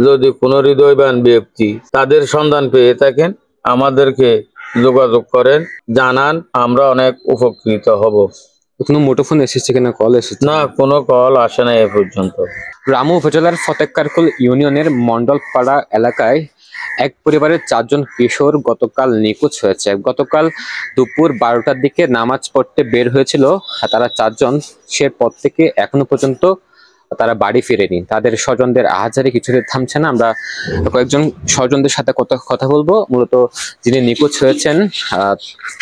যদি কোনো হৃদয়বান ব্যক্তি তাদের সন্ধান পেয়ে থাকেন, আমাদেরকে যোগাযোগ করেন, জানান, আমরা অনেক উপকৃত হব। কোনো মুঠোফোন এসেছে কিনা, কল এসেছে? না, কোনো কল আসে না এ পর্যন্ত। রামু উপজেলার ফতেকারকুল ইউনিয়নের মন্ডলপাড়া এলাকায় এক পরিবারের 4 জন কিশোর গতকাল নিখোঁজ হয়েছে। গতকাল দুপুর 12টার দিকে নামাজ পড়তে বের হয়েছিল তারা 4 জন, সে পর থেকে এখনো পর্যন্ত তারা বাড়ি ফিরেনি। তাদের স্বজনদের আহাজারি কিছুতে থামছে না। আমরা কয়েকজন স্বজনদের সাথে কথা বলবো, মূলত যিনি নিখোঁজ হয়েছেন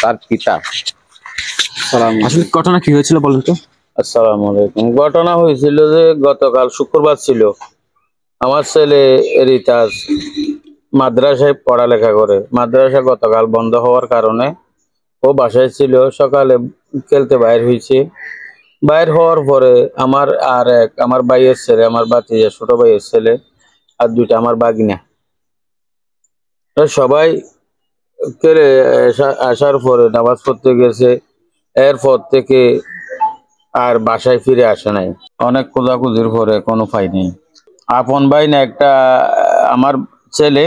তার পিতা। আসলে ঘটনা কি হয়েছিল বলেন তো? আসসালামু আলাইকুম। ঘটনা হয়েছিল যে গতকাল শুক্রবার ছিল, আমার ছেলে রিতাজ মাদ্রাসায় পড়ালেখা করে। মাদ্রাসা গতকাল বন্ধ হওয়ার কারণে ও বাসায় ছিল। সকালে খেলতে বাইর হয়েছে। বাইর হওয়ার পরে আমার ভাইয়ের ছেলে, আমার ভাতিজা, ছোট ভাইয়ের ছেলে আর 2টা আমার বাগিনা, সবাই খেলে আসার পরে নামাজ পড়তে গেছে। এরপর থেকে আর বাসায় ফিরে আসে নাই। অনেক খোঁজাখুঁজির পরে কোনো পাই নেই। আপন ভাই না, একটা আমার ছেলে,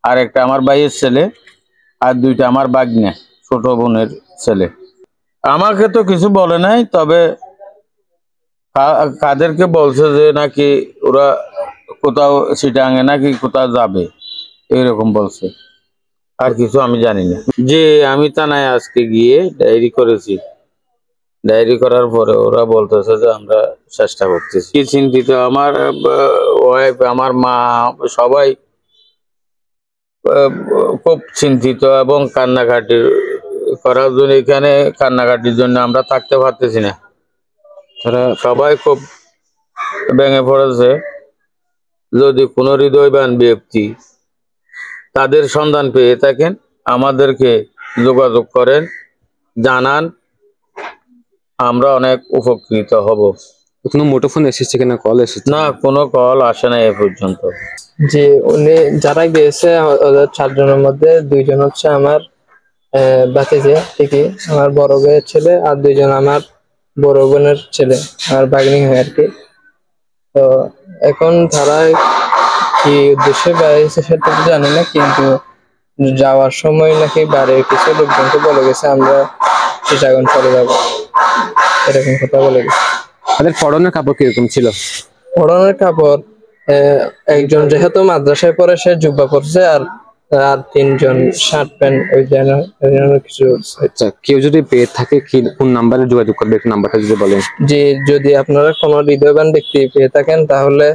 আর একটা আমার ভাইয়ের ছেলে, আর 2টা আমার বাগনা, ছোট বোনের ছেলে। আমাকে তো কিছু বলে নাই, তবে কাদেরকে বলছে যে নাকি ওরা কোথাও সিটাঙে নাকি কোথাও যাবে, এরকম বলছে। আর কিছু আমি জানি না। যে আমি থানায় আজকে গিয়ে ডায়েরি করেছি। ডায়েরি করার পরে ওরা বলতেছে যে আমরা চেষ্টা করতেছি। কি চিন্তিত আমার ওয়াইফ, আমার মা, সবাই খুব চিন্তিত এবং কান্নাকাটি করার জন্য, এখানে কান্নাকাটির জন্য আমরা থাকতে পারতেছি না। তারা সবাই খুব ভেঙে পড়েছে। যদি কোনো হৃদয়বান ব্যক্তি তাদের সন্ধান পেয়ে থাকেন, আমাদেরকে যোগাযোগ করেন, জানান, আমরা অনেক উপকৃত হব। কোনো মুঠোফোন এসেছে কিনা, কল এসেছে? না, কোনো কল আসে না এ পর্যন্ত। যে উনি যারা গিয়েছে ওদের 4 জনের মধ্যে 2 জন হচ্ছে আমার ভাতিজা, ঠিকই আমার বড় ভাইয়ের ছেলে, আর 2 জন আমার বড় বোনের ছেলে, আমার ভাগ্নি হয় আর কি। তো এখন তারা কি উদ্দেশ্যে বেরিয়েছে সেটা তো জানি না, কিন্তু যাওয়ার সময় নাকি বাড়ির কিছু লোকজনকে বলে গেছে আমরা চিটাগং চলে যাবো, এরকম কথা বলে গেছে। তাদের পরনের কাপড় কিরকম ছিল? পরনের কাপড়, একজন যেহেতু মাদ্রাসায় পড়ে সে জুব্বা পরছে, আর 3 জন শার্ট প্যান্ট ওই ধরনের কিছু। আচ্ছা, কেউ যদি পেয়ে থাকে কি কোন নাম্বারে যোগাযোগ করবে, একটু নাম্বারটা যদি বলেন। যে যদি আপনারা কোনো হৃদয়বান ব্যক্তি পেয়ে থাকেন, তাহলে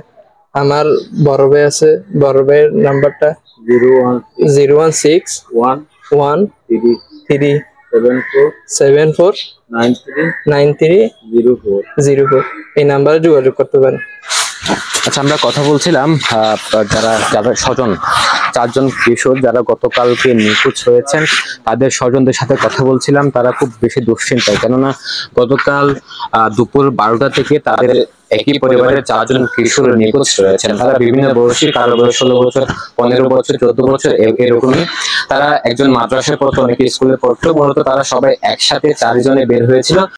আমার বড় ভাই আছে, বড় ভাইয়ের নাম্বারটা 016-113-7493-04 এই নাম্বারে যোগাযোগ করতে পারেন। আচ্ছা, আমরা কথা বলছিলাম যারা স্বজন 4 জন কিশোর যারা গতকালকে নিখোঁজ হয়েছেন, তাদের স্বজনদের সাথে কথা বলছিলাম। তারা খুব বেশি দুশ্চিন্তায়, কেননা গতকাল দুপুর 12টা থেকে তাদের একই পরিবারের 4 জন কিশোর নিখোঁজ রয়েছেন। তারা বিভিন্ন বয়সী, কারো বয়স 16 বছর, 15 বছর, 14 বছর, এরকমই। তারা একজন মাদ্রাসায় পড়তো, অনেকে স্কুলে পড়তো। মূলত তারা সবাই একসাথে 4 জনে বের হয়েছিল।